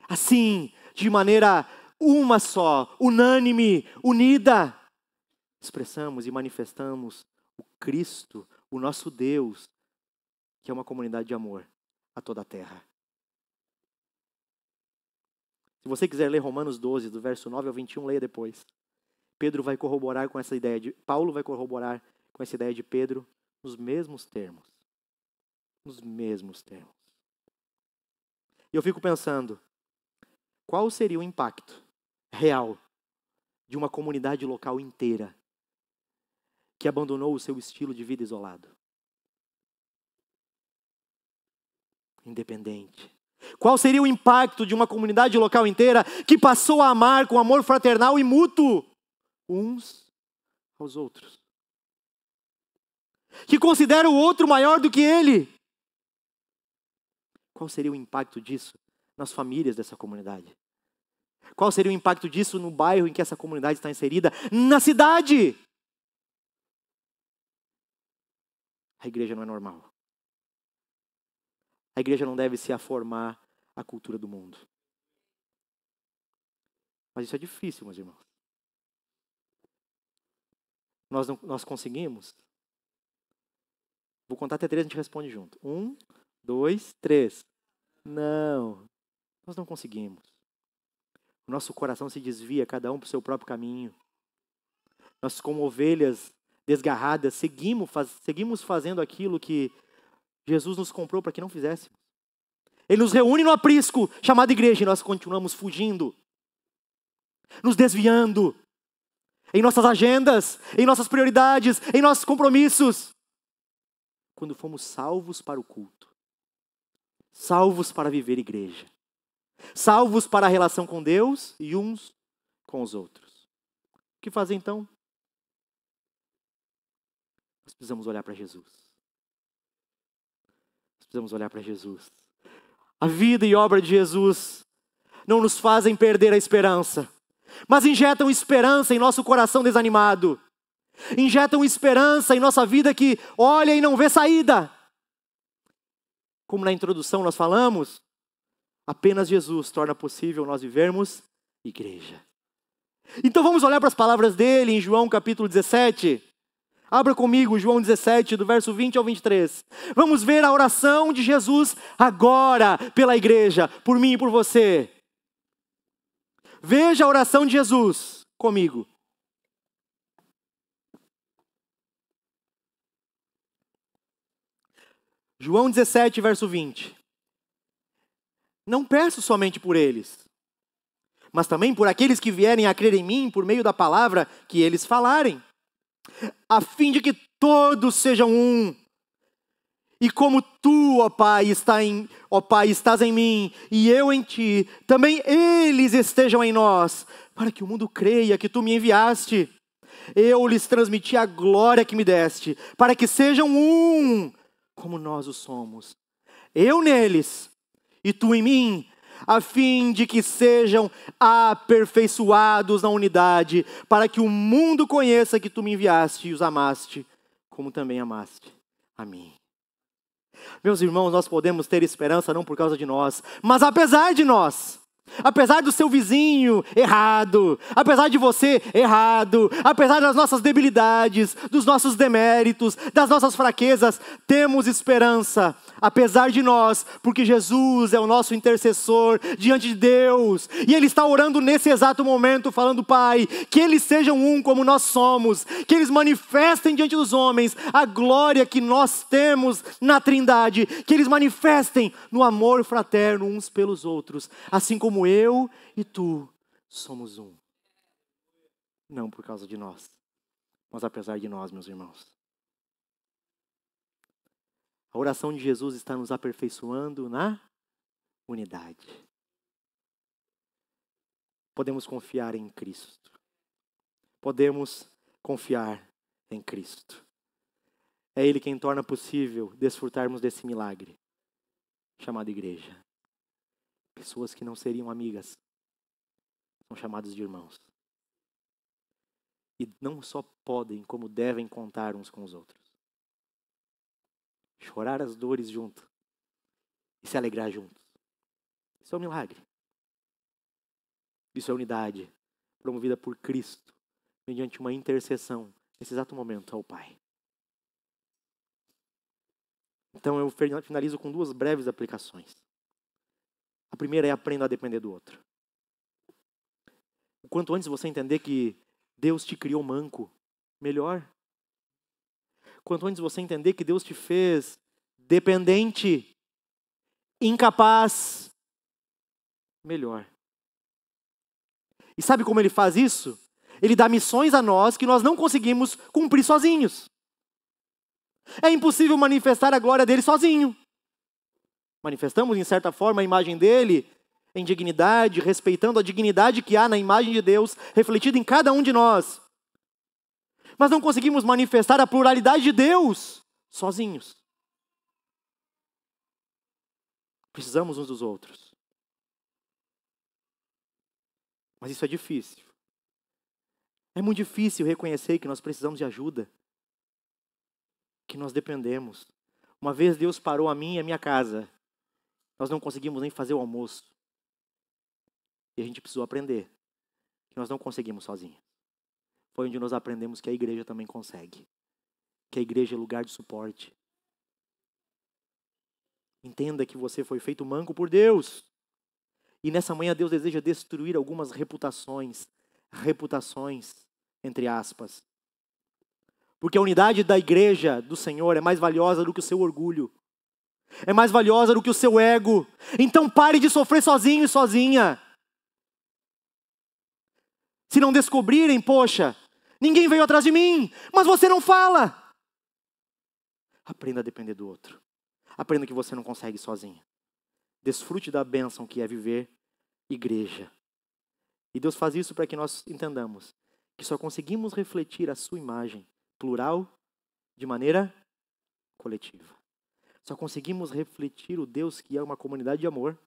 Assim, de maneira uma só, unânime, unida. Expressamos e manifestamos o Cristo, o nosso Deus, que é uma comunidade de amor a toda a terra. Se você quiser ler Romanos 12, do verso 9 ao 21, leia depois. Paulo vai corroborar com essa ideia de Pedro nos mesmos termos. Nos mesmos termos. E eu fico pensando, qual seria o impacto real de uma comunidade local inteira que abandonou o seu estilo de vida isolado? Independente. Qual seria o impacto de uma comunidade local inteira que passou a amar com amor fraternal e mútuo uns aos outros? Que considera o outro maior do que ele? Qual seria o impacto disso nas famílias dessa comunidade? Qual seria o impacto disso no bairro em que essa comunidade está inserida? Na cidade! A igreja não é normal. A igreja não deve se aformar à cultura do mundo. Mas isso é difícil, meus irmãos. Nós conseguimos? Vou contar até 3, a gente responde junto. 1, 2, 3. Não, nós não conseguimos. O nosso coração se desvia, cada um para o seu próprio caminho. Nós, como ovelhas desgarradas, seguimos fazendo aquilo que Jesus nos comprou para que não fizéssemos. Ele nos reúne no aprisco, chamado igreja, e nós continuamos fugindo, nos desviando, em nossas agendas, em nossas prioridades, em nossos compromissos. Quando fomos salvos para o culto, salvos para viver igreja, salvos para a relação com Deus e uns com os outros. O que fazer então? Nós precisamos olhar para Jesus. Nós precisamos olhar para Jesus. A vida e obra de Jesus não nos fazem perder a esperança, mas injetam esperança em nosso coração desanimado. Injetam esperança em nossa vida que olha e não vê saída. Como na introdução nós falamos, apenas Jesus torna possível nós vivermos igreja. Então vamos olhar para as palavras dele em João capítulo 17. Abra comigo João 17, do verso 20 ao 23. Vamos ver a oração de Jesus agora pela igreja, por mim e por você. Veja a oração de Jesus comigo. João 17, verso 20. Não peço somente por eles, mas também por aqueles que vierem a crer em mim por meio da palavra que eles falarem, a fim de que todos sejam um. E como tu, ó Pai, estás em mim e eu em ti, também eles estejam em nós, para que o mundo creia que tu me enviaste. Eu lhes transmiti a glória que me deste, para que sejam um, como nós o somos. Eu neles e tu em mim, a fim de que sejam aperfeiçoados na unidade, para que o mundo conheça que tu me enviaste e os amaste, como também amaste a mim. Meus irmãos, nós podemos ter esperança não por causa de nós, mas apesar de nós. Apesar do seu vizinho errado, apesar de você errado, apesar das nossas debilidades, dos nossos deméritos, das nossas fraquezas, temos esperança, apesar de nós, porque Jesus é o nosso intercessor diante de Deus, e Ele está orando nesse exato momento, falando: Pai, que eles sejam um como nós somos, que eles manifestem diante dos homens a glória que nós temos na Trindade, que eles manifestem no amor fraterno uns pelos outros, assim como eu e tu somos um. Não por causa de nós, mas apesar de nós, meus irmãos. A oração de Jesus está nos aperfeiçoando na unidade. Podemos confiar em Cristo. Podemos confiar em Cristo. É Ele quem torna possível desfrutarmos desse milagre, chamado igreja. Pessoas que não seriam amigas, são chamados de irmãos. E não só podem, como devem contar uns com os outros. Chorar as dores junto e se alegrar juntos. Isso é um milagre. Isso é unidade promovida por Cristo, mediante uma intercessão, nesse exato momento, ao Pai. Então eu finalizo com 2 breves aplicações. A primeira é: aprenda a depender do outro. O quanto antes você entender que Deus te criou manco, melhor. Quanto antes você entender que Deus te fez dependente, incapaz, melhor. E sabe como Ele faz isso? Ele dá missões a nós que nós não conseguimos cumprir sozinhos. É impossível manifestar a glória dele sozinho. Manifestamos, em certa forma, a imagem dele em dignidade, respeitando a dignidade que há na imagem de Deus, refletida em cada um de nós. Mas não conseguimos manifestar a pluralidade de Deus sozinhos. Precisamos uns dos outros. Mas isso é difícil. É muito difícil reconhecer que nós precisamos de ajuda, que nós dependemos. Uma vez Deus parou a mim e a minha casa. Nós não conseguimos nem fazer o almoço. E a gente precisou aprender que nós não conseguimos sozinhos. Foi onde nós aprendemos que a igreja também consegue. Que a igreja é lugar de suporte. Entenda que você foi feito manco por Deus. E nessa manhã Deus deseja destruir algumas reputações, entre aspas. Porque a unidade da igreja do Senhor é mais valiosa do que o seu orgulho. É mais valiosa do que o seu ego. Então pare de sofrer sozinho e sozinha. Se não descobrirem, poxa, ninguém veio atrás de mim, mas você não fala. Aprenda a depender do outro. Aprenda que você não consegue sozinho. Desfrute da bênção que é viver igreja. E Deus faz isso para que nós entendamos que só conseguimos refletir a sua imagem plural de maneira coletiva. Só conseguimos refletir o Deus que é uma comunidade de amor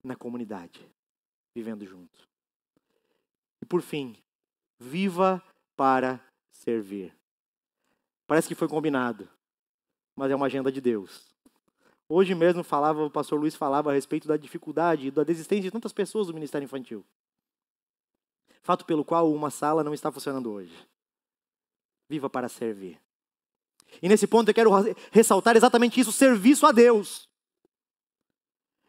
na comunidade, vivendo junto. E por fim, viva para servir. Parece que foi combinado, mas é uma agenda de Deus. Hoje mesmo o pastor Luiz falava a respeito da dificuldade e da desistência de tantas pessoas do ministério infantil. Fato pelo qual uma sala não está funcionando hoje. Viva para servir. E nesse ponto eu quero ressaltar exatamente isso, serviço a Deus.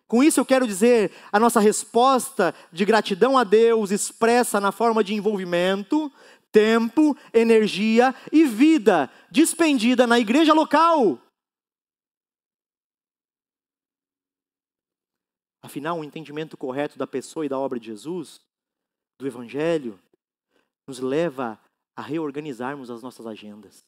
Com isso eu quero dizer, a nossa resposta de gratidão a Deus expressa na forma de envolvimento, tempo, energia e vida despendida na igreja local. Afinal, um entendimento correto da pessoa e da obra de Jesus, do Evangelho, nos leva a reorganizarmos as nossas agendas.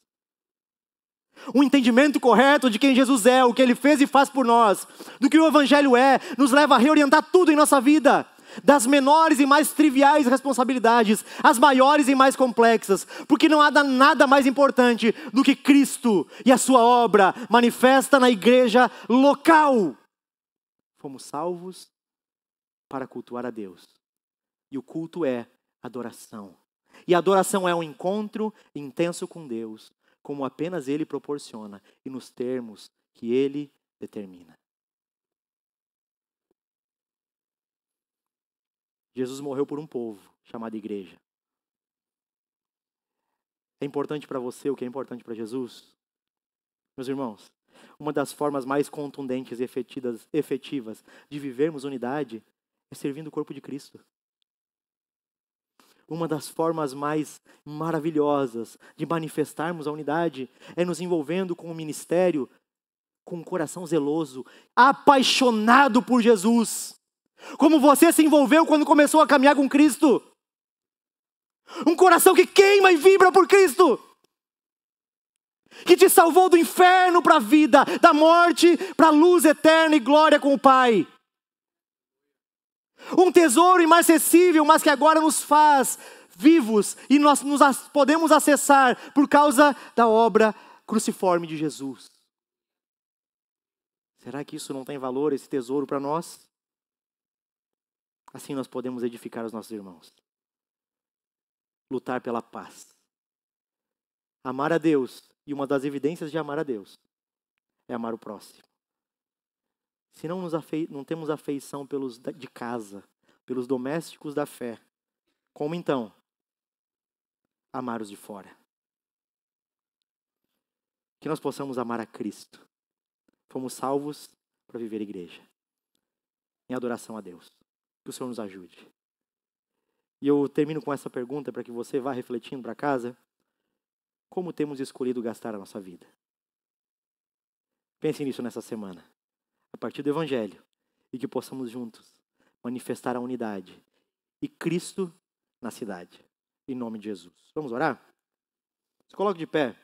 Um entendimento correto de quem Jesus é, o que Ele fez e faz por nós, do que o Evangelho é, nos leva a reorientar tudo em nossa vida. Das menores e mais triviais responsabilidades, às maiores e mais complexas. Porque não há nada mais importante do que Cristo e a sua obra manifesta na igreja local. Fomos salvos para cultuar a Deus. E o culto é adoração. E a adoração é um encontro intenso com Deus, como apenas Ele proporciona e nos termos que Ele determina. Jesus morreu por um povo chamado igreja. É importante para você o que é importante para Jesus? Meus irmãos, uma das formas mais contundentes e efetivas de vivermos unidade é servindo o corpo de Cristo. Uma das formas mais maravilhosas de manifestarmos a unidade é nos envolvendo com o ministério, com um coração zeloso, apaixonado por Jesus. Como você se envolveu quando começou a caminhar com Cristo. Um coração que queima e vibra por Cristo. Que te salvou do inferno para a vida, da morte para a luz eterna e glória com o Pai. Um tesouro inacessível, mas que agora nos faz vivos e nós podemos acessar por causa da obra cruciforme de Jesus. Será que isso não tem valor, esse tesouro para nós? Assim nós podemos edificar os nossos irmãos. Lutar pela paz. Amar a Deus, e uma das evidências de amar a Deus é amar o próximo. Se não temos afeição pelos de casa, pelos domésticos da fé, como então amar os de fora? Que nós possamos amar a Cristo. Fomos salvos para viver igreja, em adoração a Deus. Que o Senhor nos ajude. E eu termino com essa pergunta para que você vá refletindo para casa. Como temos escolhido gastar a nossa vida? Pense nisso nessa semana. A partir do Evangelho. E que possamos juntos manifestar a unidade. E Cristo na cidade. Em nome de Jesus. Vamos orar? Se coloque de pé.